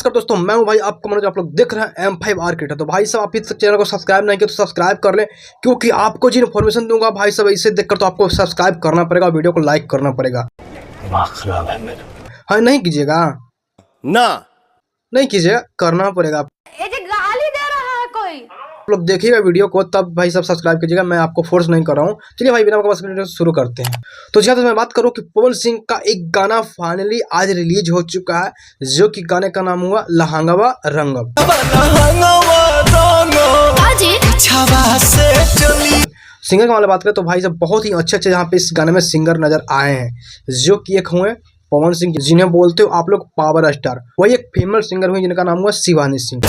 नमस्कार दोस्तों, मैं हूं भाई आपको मनोज। आप लोग देख रहे हैं M5 आर्किटेक्ट। तो भाई साहब, अभी तक चैनल को सब्सक्राइब नहीं किया तो सब्सक्राइब कर लें, क्योंकि आपको जो इन्फॉर्मेशन दूंगा भाई साहब इसे देखकर तो आपको सब्सक्राइब करना पड़ेगा, वीडियो को लाइक करना पड़ेगा। दिमाग खराब है मेरा। हाँ, नहीं कीजिएगा, ना नहीं कीजिएगा, करना पड़ेगा। ये जो गाली दे रहा है कोई। आप लोग देखिएगा वीडियो को, तब भाई साहब सब्सक्राइब कीजिएगा। मैं आपको फोर्स नहीं कर रहा हूँ। चलिए भाई, बिना बकवास वीडियो शुरू करते हैं। तो जहाँ तक मैं बात करूँ कि पवन सिंह का एक गाना फाइनली आज रिलीज हो चुका है, जो कि गाने का नाम हुआ लहंगावा रंगम। सिंगर का मामले बात करें तो भाई साहब बहुत ही अच्छे यहाँ पे इस गाने में सिंगर नजर आए हैं, जो कि एक हुए पवन सिंह, जिन्हें बोलते हो आप लोग पावर स्टार। वही एक फीमेल सिंगर हुई जिनका नाम हुआ शिवानी सिंह।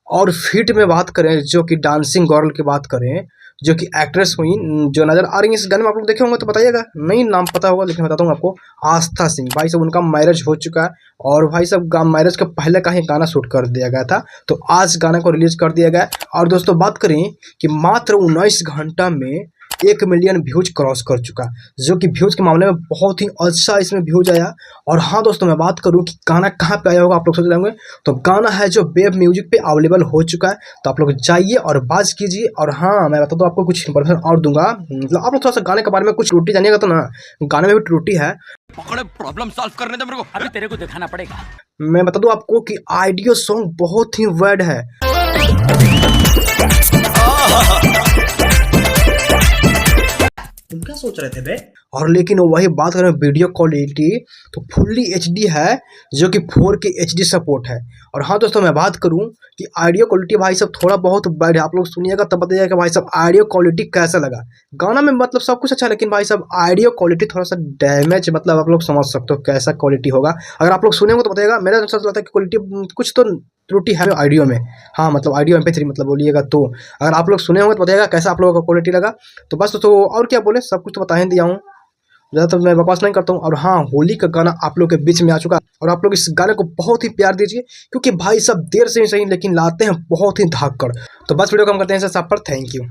और फीट में बात करें, जो कि डांसिंग गर्ल की बात करें, जो कि एक्ट्रेस हुई जो नजर आ रही है इस गाने में, आप लोग देखे होंगे तो बताइएगा, नहीं नाम पता होगा लेकिन बताता हूँ आपको, आस्था सिंह। भाई साहब उनका मैरिज हो चुका है और भाई साहब मैरिज के पहले का ही गाना शूट कर दिया गया था, तो आज गाने को रिलीज कर दिया गया। और दोस्तों बात करें कि मात्र 19 घंटा में 1 मिलियन व्यूज क्रॉस कर चुका, जो कि व्यूज के मामले में बहुत ही अच्छा इसमें व्यूज आया। और हाँ दोस्तों, मैं बात करूँ कि गाना कहाँ पे आया होगा, आप लोग सोच रहे होंगे, तो गाना है जो वेब म्यूजिक पे अवेलेबल हो चुका है, तो आप लोग जाइए और बाज कीजिए। और हाँ, मैं बता दूँ आपको कुछ इन्फॉर्मेशन और दूंगा, मतलब आप लोग थोड़ा सा गाने के बारे में कुछ त्रुटि जानिएगा तो ना, गाने में भी त्रुटि है। प्रॉब्लम सॉल्व करने दे मेरे को, अभी तेरे को दिखाना पड़ेगा। मैं बता दूँ आपको कि ऑडियो सॉन्ग बहुत ही वर्ड है। तुम क्या सोच रहे थे बे? और लेकिन वही बात करें वीडियो क्वालिटी, तो फुल्ली HD है, जो कि 4K HD सपोर्ट है। और हाँ दोस्तों, मैं बात करूं कि ऑडियो क्वालिटी भाई साहब थोड़ा बहुत बैड है, आप लोग सुनिएगा तब बताइएगा कि भाई साहब ऑडियो क्वालिटी कैसा लगा। गाना में मतलब सब कुछ अच्छा है, लेकिन भाई साहब ऑडियो क्वालिटी थोड़ा सा डैमेज, मतलब आप लोग समझ सकते हो कैसा क्वालिटी होगा। अगर आप लोग सुनेंगे तो बताइएगा। मेरा अनुसार लगता है कि क्वालिटी कुछ तो त्रुटि है ऑडियो में। हाँ मतलब ऑडियो MP3 मतलब बोलिएगा, तो अगर आप लोग सुने होंगे तो बताइएगा कैसा आप लोगों को क्वालिटी लगा। तो बस तो और क्या बोले, सब कुछ तो बता ही दिया हूँ, ज़्यादातर मैं बकवास नहीं करता हूँ। और हाँ, होली का गाना आप लोग के बीच में आ चुका है, और आप लोग इस गाने को बहुत ही प्यार दीजिए, क्योंकि भाई सब देर से ही सही लेकिन लाते हैं बहुत ही धाकड़। तो बस वीडियो कम करते हैं सब पर। Thank you.